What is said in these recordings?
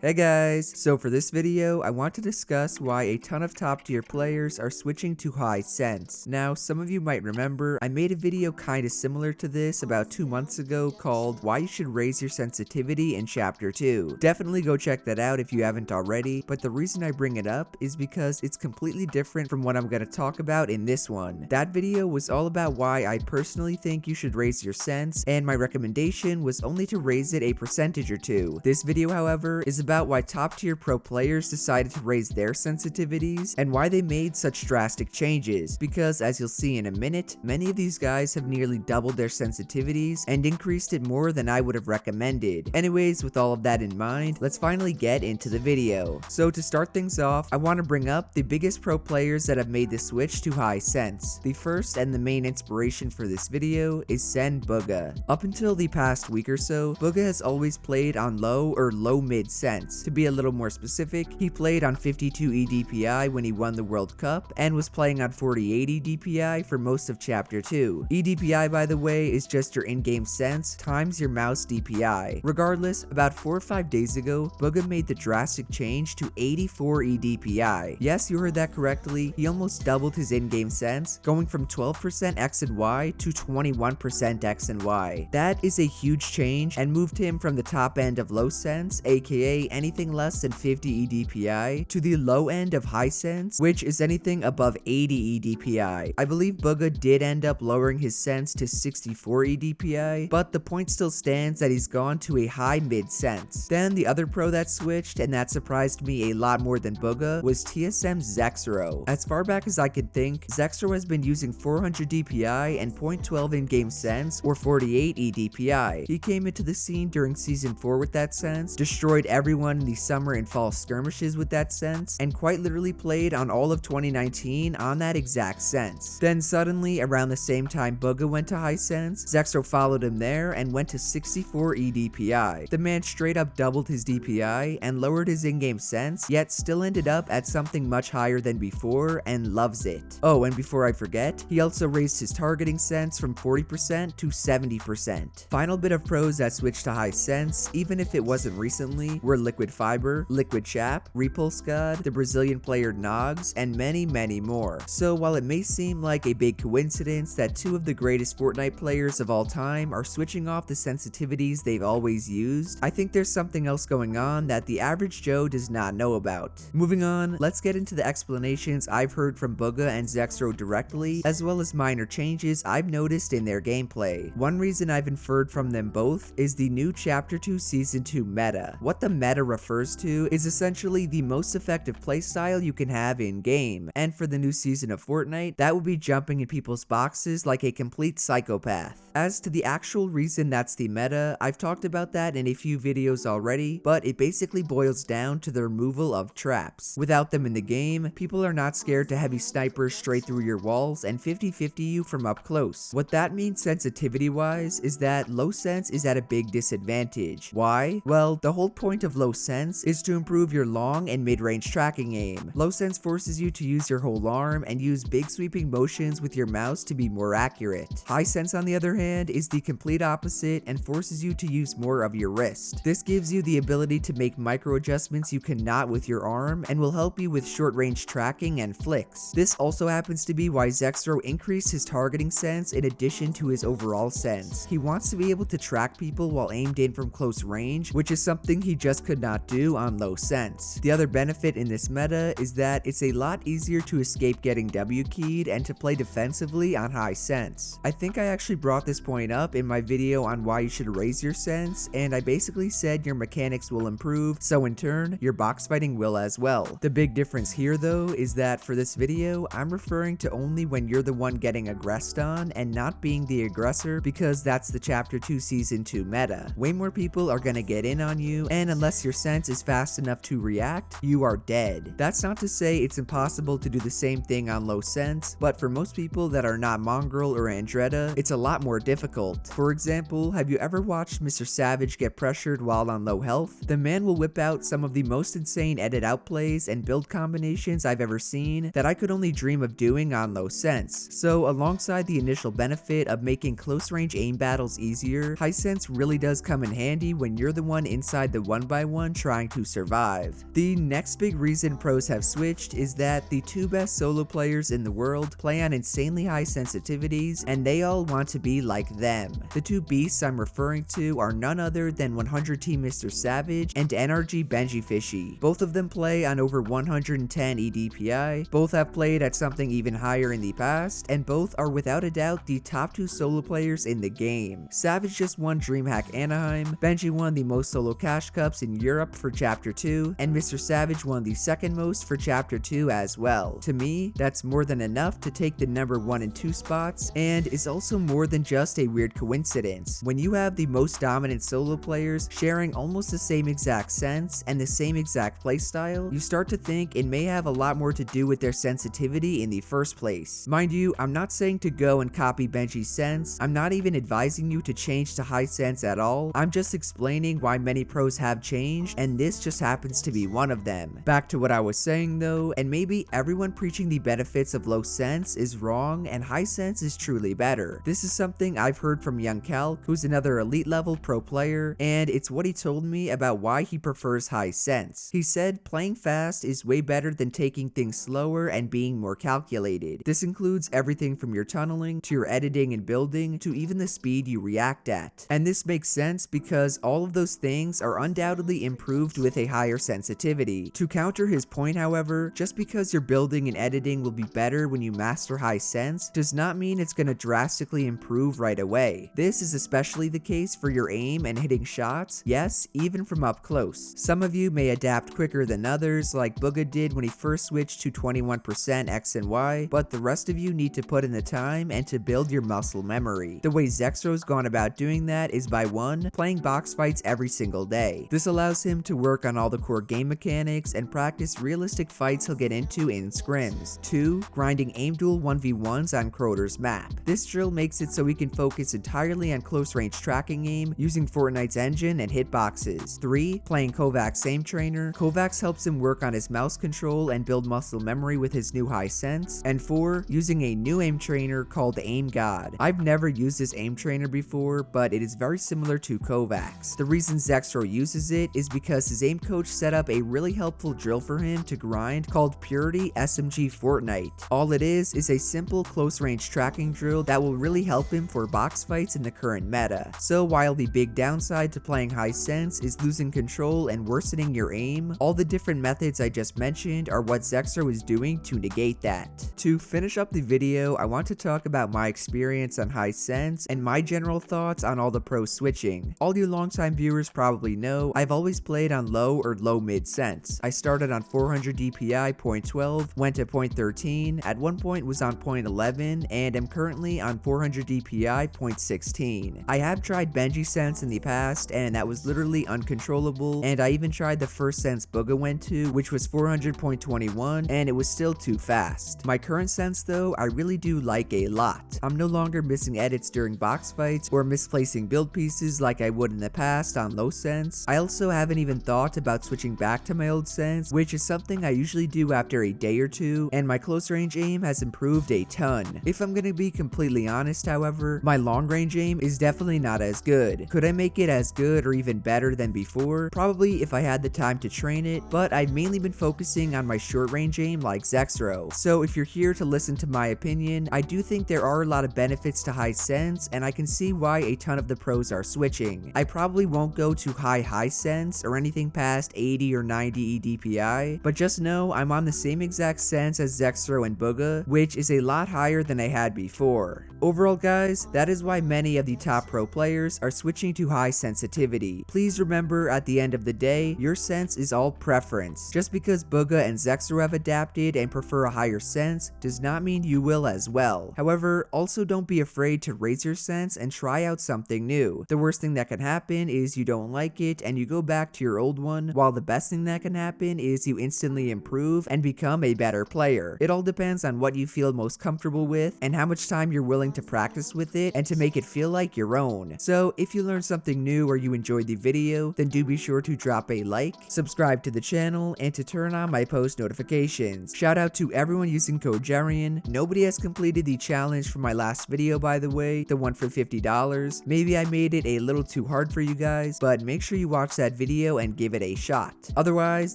Hey guys, so for this video, I want to discuss why a ton of top tier players are switching to high sense. Now, some of you might remember, I made a video kinda similar to this about 2 months ago called Why You Should Raise Your Sensitivity in Chapter 2. Definitely go check that out if you haven't already, but the reason I bring it up is because it's completely different from what I'm gonna talk about in this one. That video was all about why I personally think you should raise your sense, and my recommendation was only to raise it a percentage or two. This video, however, is about why top tier pro players decided to raise their sensitivities and why they made such drastic changes, because as you'll see in a minute, many of these guys have nearly doubled their sensitivities and increased it more than I would have recommended. Anyways, with all of that in mind, let's finally get into the video. So to start things off, I want to bring up the biggest pro players that have made the switch to high sense. The first and the main inspiration for this video is Bugha. Up until the past week or so, Bugha has always played on low or low mid sense. To be a little more specific, he played on 52 EDPI when he won the World Cup and was playing on 48 EDPI for most of Chapter 2. EDPI, by the way, is just your in-game sense times your mouse DPI. Regardless, about 4 or 5 days ago, Bugha made the drastic change to 84 EDPI. Yes, you heard that correctly, he almost doubled his in-game sense, going from 12% X and Y to 21% X and Y. That is a huge change and moved him from the top end of low sense, aka anything less than 50 EDPI, to the low end of high sense, which is anything above 80 EDPI. I believe Bugha did end up lowering his sense to 64 EDPI, but the point still stands that he's gone to a high mid sense. Then the other pro that switched, and that surprised me a lot more than Bugha, was TSM's ZexRow. As far back as I can think, ZexRow has been using 400 DPI and 0.12 in-game sense, or 48 EDPI. He came into the scene during Season 4 with that sense, destroyed everyone in the summer and fall skirmishes with that sense, and quite literally played on all of 2019 on that exact sense. Then suddenly, around the same time Bugha went to high sense, ZexRow followed him there and went to 64 EDPI. The man straight up doubled his DPI and lowered his in-game sense, yet still ended up at something much higher than before and loves it. Oh, and before I forget, he also raised his targeting sense from 40% to 70%. Final bit of pros that switched to high sense, even if it wasn't recently, were Liquid Fiber, Liquid Chap, Repulse God, the Brazilian player Nogs, and many more. So while it may seem like a big coincidence that two of the greatest Fortnite players of all time are switching off the sensitivities they've always used, I think there's something else going on that the average Joe does not know about. Moving on, let's get into the explanations I've heard from Bugha and ZexRow directly, as well as minor changes I've noticed in their gameplay. One reason I've inferred from them both is the new Chapter 2 Season 2 meta. What the meta refers to is essentially the most effective playstyle you can have in-game, and for the new season of Fortnite, that would be jumping in people's boxes like a complete psychopath. As to the actual reason that's the meta, I've talked about that in a few videos already, but it basically boils down to the removal of traps. Without them in the game, people are not scared to heavy snipers straight through your walls and 50-50 you from up close. What that means sensitivity-wise is that low sense is at a big disadvantage. Why? Well, the whole point of low sense is to improve your long and mid-range tracking aim. Low sense forces you to use your whole arm and use big sweeping motions with your mouse to be more accurate. High sense, on the other hand, is the complete opposite and forces you to use more of your wrist. This gives you the ability to make micro adjustments you cannot with your arm and will help you with short range tracking and flicks. This also happens to be why ZexRow increased his targeting sense in addition to his overall sense. He wants to be able to track people while aimed in from close range, which is something he just could not do on low sense. The other benefit in this meta is that it's a lot easier to escape getting W keyed and to play defensively on high sense. I think I actually brought this point up in my video on why you should raise your sense, and I basically said your mechanics will improve, so in turn, your box fighting will as well. The big difference here though is that for this video, I'm referring to only when you're the one getting aggressed on and not being the aggressor, because that's the Chapter 2 Season 2 meta. Way more people are gonna get in on you, and unless your sense is fast enough to react, you are dead. That's not to say it's impossible to do the same thing on low sense, but for most people that are not Mongrel or Andretta, it's a lot more difficult. For example, have you ever watched Mr. Savage get pressured while on low health? The man will whip out some of the most insane edit out plays and build combinations I've ever seen that I could only dream of doing on low sense. So alongside the initial benefit of making close range aim battles easier, high sense really does come in handy when you're the one inside the 1v1 trying to survive. The next big reason pros have switched is that the two best solo players in the world play on insanely high sensitivities and they all want to be like them. The two beasts I'm referring to are none other than 100T Mr. Savage and NRG Benji Fishy. Both of them play on over 110 EDPI, both have played at something even higher in the past, and both are without a doubt the top two solo players in the game. Savage just won DreamHack Anaheim, Benji won the most solo cash cups in Europe for Chapter 2, and Mr. Savage won the second most for Chapter 2 as well. To me, that's more than enough to take the number 1 and 2 spots, and is also more than just a weird coincidence. When you have the most dominant solo players sharing almost the same exact sense and the same exact playstyle, you start to think it may have a lot more to do with their sensitivity in the first place. Mind you, I'm not saying to go and copy Benji's sense, I'm not even advising you to change to high sense at all, I'm just explaining why many pros have changed, and this just happens to be one of them. Back to what I was saying though, and maybe everyone preaching the benefits of low sense is wrong and high sense is truly better. This is something I've heard from Young Calc, who's another elite level pro player, and it's what he told me about why he prefers high sense. He said playing fast is way better than taking things slower and being more calculated. This includes everything from your tunneling to your editing and building to even the speed you react at. And this makes sense because all of those things are undoubtedly improved with a higher sensitivity. To counter his point, however, just because your building and editing will be better when you master high sense does not mean it's going to drastically improve right away. This is especially the case for your aim and hitting shots, yes, even from up close. Some of you may adapt quicker than others, like Bugha did when he first switched to 21% X and Y, but the rest of you need to put in the time and to build your muscle memory. The way ZexRow's gone about doing that is by 1, playing box fights every single day. This allows him to work on all the core game mechanics and practice realistic fights he'll get into in scrims. 2, grinding aim duel 1v1s on Crowder's map. This drill makes it so he can focus entirely on close range tracking aim using Fortnite's engine and hitboxes. 3, playing Kovac's aim trainer. Kovacs helps him work on his mouse control and build muscle memory with his new high sense. And 4, using a new aim trainer called Aim God. I've never used this aim trainer before, but it is very similar to Kovacs. The reason ZexRow uses it is because his aim coach set up a really helpful drill for him to grind called Purity SMG Fortnite. All it is a simple close range tracking drill that will really help him for box fights in the current meta. So while the big downside to playing high sense is losing control and worsening your aim, all the different methods I just mentioned are what ZexRow is doing to negate that. To finish up the video, I want to talk about my experience on high sense and my general thoughts on all the pro switching. All you longtime viewers probably know I've always played on low or low mid sense. I started on 400 DPI 0.12, went to 0.13, at one point was on 0.11, and am currently on 400 DPI 0.16. I have tried Benji sense in the past and that was literally uncontrollable, and I even tried the first sense Bugha went to, which was 400.21, and it was still too fast. My current sense though, I really do like a lot. I'm no longer missing edits during box fights or misplacing build pieces like I would in the past on low sense. I also haven't even thought about switching back to my old sense, which is something I usually do after a day or two, and my close range aim has improved a ton. If I'm gonna be completely honest, however, my long range aim is definitely not as good. Could I make it as good or even better than before? Probably if I had the time to train it, but I've mainly been focusing on my short range aim like ZexRow. So if you're here to listen to my opinion, I do think there are a lot of benefits to high sense, and I can see why a ton of the pros are switching. I probably won't go to high sense or anything past 80 or 90 EDPI, but just know I'm on the same exact sense as ZexRow and Bugha, which is a lot higher than I had before. Overall guys, that is why many of the top pro players are switching to high sensitivity. Please remember, at the end of the day, your sense is all preference. Just because Bugha and ZexRow have adapted and prefer a higher sense does not mean you will as well. However, also don't be afraid to raise your sense and try out something new. The worst thing that can happen is you don't like it and you go back to your old one, while the best thing that can happen is you instantly improve and become a better player. It all depends on what you feel most comfortable with and how much time you're willing to practice with with it and to make it feel like your own. So if you learned something new or you enjoyed the video, then do be sure to drop a like, subscribe to the channel, and to turn on my post notifications. Shout out to everyone using code ZexRow. Nobody has completed the challenge from my last video, by the way, the one for $50. Maybe I made it a little too hard for you guys, but make sure you watch that video and give it a shot. Otherwise,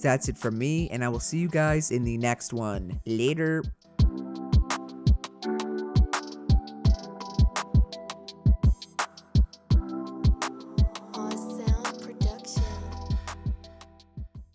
that's it from me, and I will see you guys in the next one. Later.